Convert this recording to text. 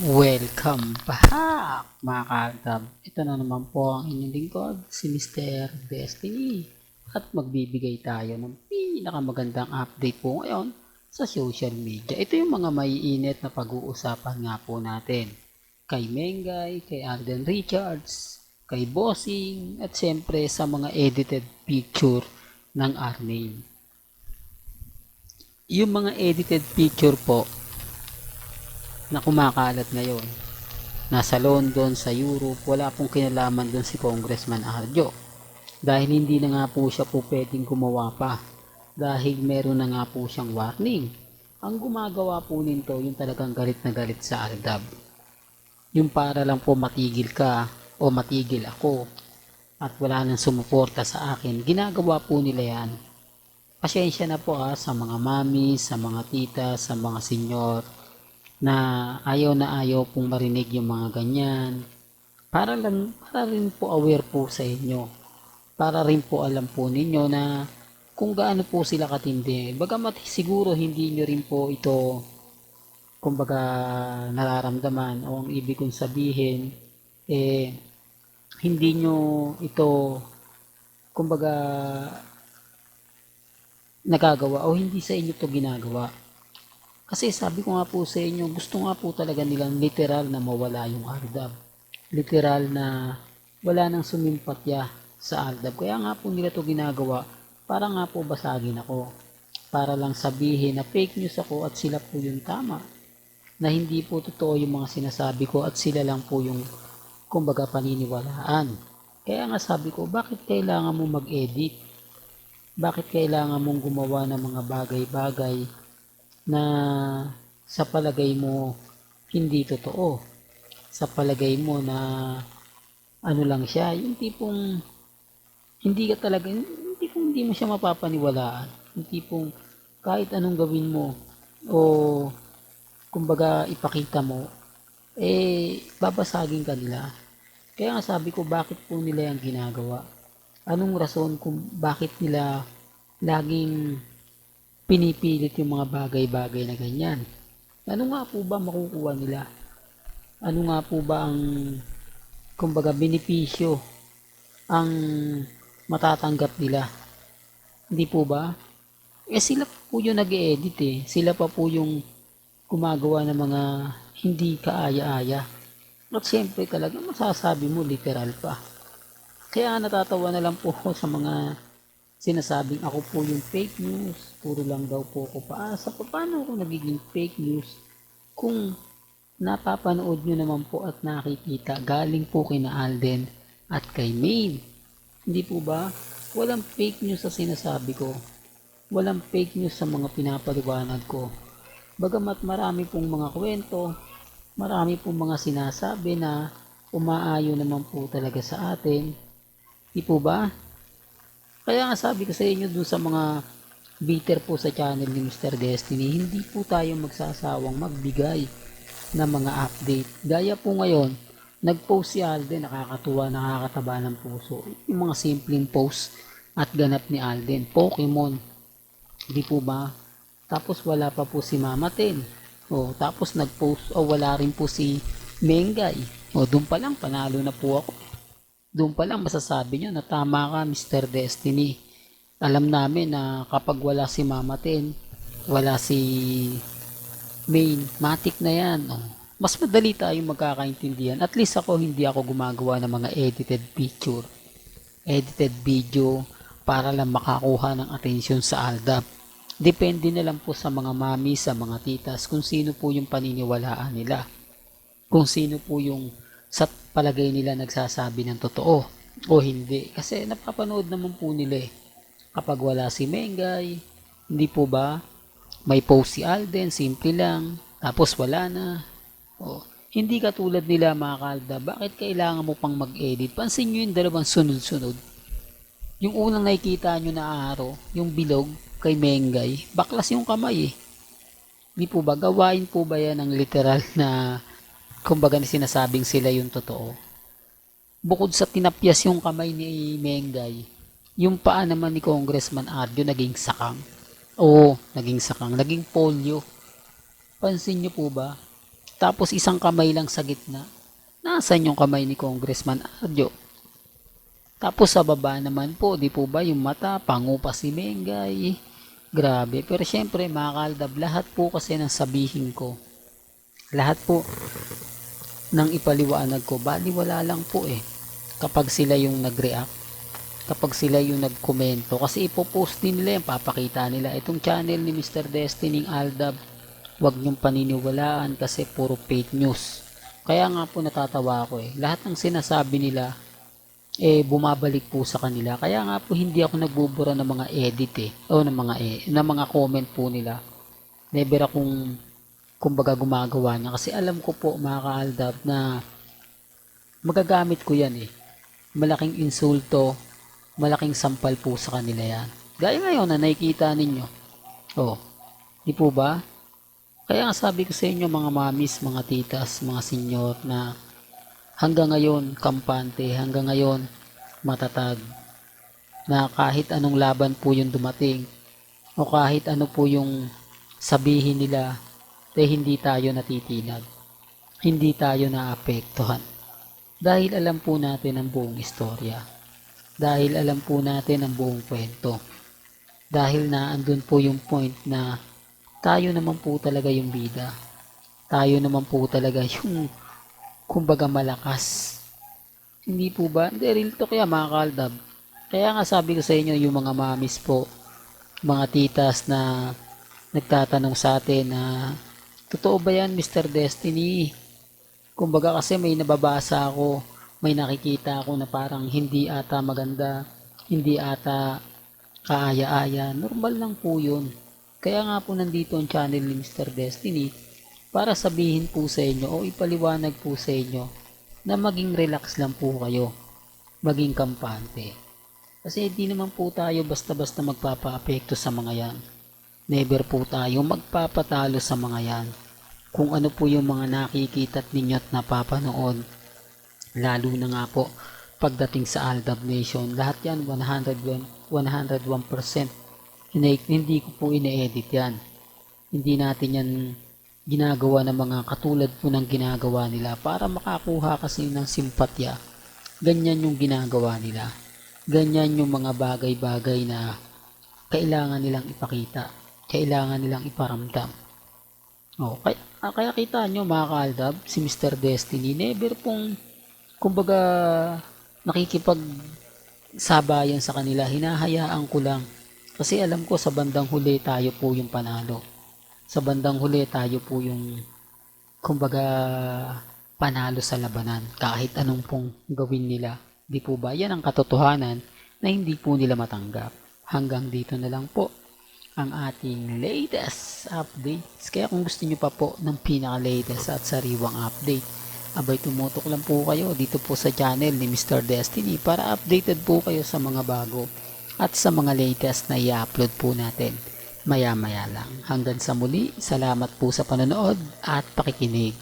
Welcome back mga kaagtab. Ito na naman po ang inyong lingkod, si Mr. Destiny. At magbibigay tayo ng pinakamagandang update po ngayon sa social media. Ito yung mga maiinit na pag-uusapan nga po natin. Kay Mengay, kay Alden Richards, kay Bossing, at siyempre sa mga edited picture ng Arname. Yung mga edited picture po na kumakalat ngayon, nasa London, sa Europe, wala pong kinalaman doon si Congressman Arjo. Dahil hindi na nga po siya po pwedeng gumawa pa. Dahil meron na nga po siyang warning. Ang gumagawa po nito, yung talagang galit na galit sa Aldab. Yung para lang po matigil ka o matigil ako at wala nang sumuporta sa akin, ginagawa po nila yan. Pasensya na po sa mga mami, sa mga tita, sa mga senyor na ayaw pong marinig yung mga ganyan. Para rin po aware po sa inyo. Para rin po alam po ninyo na kung gaano po sila katindi. Bagamat siguro hindi nyo rin po ito kumbaga nararamdaman o ang ibig kong sabihin hindi nyo ito kumbaga nagagawa o hindi sa inyo to ginagawa. Kasi sabi ko nga po sa inyo, gusto nga po talaga nilang literal na mawala yung Aldab. Literal na wala nang sumimpatya sa Aldab. Kaya nga po nila to ginagawa para nga po basagin ako. Para lang sabihin na fake news ako at sila po yung tama. Na hindi po totoo yung mga sinasabi ko at sila lang po yung kumbaga paniniwalaan. Kaya nga sabi ko, bakit kailangan mo mag-edit? Bakit kailangan mong gumawa ng mga bagay-bagay na sa palagay mo hindi totoo, sa palagay mo na ano lang siya, yung tipong hindi ka talaga, yung tipong hindi mo siya mapapaniwalaan, yung tipong kahit anong gawin mo o kumbaga ipakita mo, babasagin ka nila. Kaya nga sabi ko, bakit po nila yung ginagawa? Anong rason kung bakit nila laging pinipilit yung mga bagay-bagay na ganyan? Ano nga po ba makukuha nila? Ano nga po ba ang kumbaga benepisyo ang matatanggap nila? Hindi po ba? Sila po yung nag-edit Sila pa po yung gumagawa ng mga hindi kaaya-aya. At syempre talaga masasabi mo literal pa. Kaya natatawa na lang po ako sa mga sinasabing ako po yung fake news, puro lang daw po ako paasa. Paano ako nagiging fake news kung napapanood nyo naman po at nakikita galing po kina Alden at kay Maine? Hindi po ba? Walang fake news sa sinasabi ko. Walang fake news sa mga pinapaliwanag ko. Bagamat marami pong mga kwento, marami pong mga sinasabi na umaayo naman po talaga sa atin. Di po ba? Kaya nga sabi ko sa inyo dun sa mga bitter po sa channel ni Mr. Destiny, hindi po tayo magsasawang magbigay ng mga update. Gaya po ngayon, nag-post si Alden, nakakatuwa, nakakataba ng puso. Yung mga simpleng post at ganap ni Alden, Pokemon. Di po ba? Tapos wala pa po si Mama Ten. Tapos nag-post, wala rin po si Mengay. Doon pa lang, panalo na po ako. Doon pa lang masasabi nyo na tama ka, Mr. Destiny. Alam namin na kapag wala si Mama Ten, wala si Main, matik na yan. Mas madali tayong magkakaintindihan. At least ako, hindi ako gumagawa ng mga edited picture, edited video para lang makakuha ng atensyon sa Aldab. Depende na lang po sa mga mami, sa mga titas, kung sino po yung paniniwalaan nila. Kung sino po yung sa palagay nila nagsasabi ng totoo o hindi. Kasi napapanood naman po nila kapag wala si Mengay, hindi po ba? May post si Alden, simple lang, tapos wala na. Hindi katulad nila mga kalda, bakit kailangan mo pang mag-edit? Pansin nyo yung dalawang sunod-sunod. Yung unang nakikita nyo na araw, yung bilog kay Mengay, baklas yung kamay Di po ba? Gawain po ba yan ng literal na kumbaga sinasabing sila yung totoo? Bukod sa tinapyas yung kamay ni Mengay, yung paa naman ni Congressman Arjo naging sakang. Naging sakang. Naging polio. Pansin nyo po ba? Tapos isang kamay lang sa gitna. Nasaan yung kamay ni Congressman Arjo? Tapos sa baba naman po, di po ba yung mata, pango pa si Mengay. Grabe. Pero syempre mga kaaldab, lahat po kasi ng sabihin ko, lahat po ng ipaliwanag ko, baliwala lang po eh. Kapag sila yung nag-react, kapag sila yung nag-komento, kasi ipopost din nila yan, papakita nila itong channel ni Mr. Destiny Aldab, wag niyong paniniwalaan kasi puro fake news. Kaya nga po natatawa ako eh, lahat ng sinasabi nila bumabalik po sa kanila. Kaya nga po hindi ako nagbubura ng mga edit o ng mga comment po nila. Never akong kumbaga gumagawa na kasi alam ko po mga kaaldab na magagamit ko yan eh. Malaking insulto, malaking sampal po sa kanila yan. Gaya ngayon na nakikita ninyo. Oh, di po ba? Kaya nga sabi ko sa inyo mga mamis, mga titas, mga senyor na hanggang ngayon kampante, hanggang ngayon matatag na kahit anong laban po yung dumating o kahit ano po yung sabihin nila hindi tayo natitinag, hindi tayo naapektuhan dahil alam po natin ang buong istorya, dahil alam po natin ang buong kwento, dahil naandun po yung point na tayo naman po talaga yung bida, tayo naman po talaga yung kumbaga malakas. Hindi po ba? Hindi, real to kaya mga kaaldab. Kaya nga sabi ko sa inyo yung mga mamis po, mga titas na nagtatanong sa atin na totoo ba yan Mr. Destiny? Kumbaga kasi may nababasa ako, may nakikita ako na parang hindi ata maganda, hindi ata kaaya-aya. Normal lang po yun. Kaya nga po nandito ang channel ni Mr. Destiny para sabihin po sa inyo o ipaliwanag po sa inyo na maging relax lang po kayo, maging kampante. Kasi hindi naman po tayo basta-basta magpapa-apekto sa mga yan. Never po tayo magpapatalo sa mga yan. Kung ano po yung mga nakikita ninyo at napapanood, lalo na nga po pagdating sa Aldab Nation, lahat yan 101%. Hindi ko po ine-edit yan. Hindi natin yan ginagawa ng mga katulad po ng ginagawa nila para makakuha kasi ng simpatya. Ganyan yung ginagawa nila. Ganyan yung mga bagay-bagay na kailangan nilang ipakita. Kailangan nilang iparamdam. Kaya kita nyo mga kaaldab, si Mr. Destiny, never pong kumbaga nakikipag sabayan sa kanila. Hinahayaan ko lang. Kasi alam ko sa bandang huli tayo po yung panalo. Sa bandang huli tayo po yung kumbaga panalo sa labanan kahit anong pong gawin nila. Di po ba? Yan ang katotohanan na hindi po nila matanggap. Hanggang dito na lang po ang ating latest updates. Kaya kung gusto nyo pa po ng pinaka-latest at sariwang update, abay tumutok lang po kayo dito po sa channel ni Mr. Destiny para updated po kayo sa mga bago at sa mga latest na i-upload po natin maya-maya lang. Hanggang sa muli, salamat po sa panonood at pakikinig.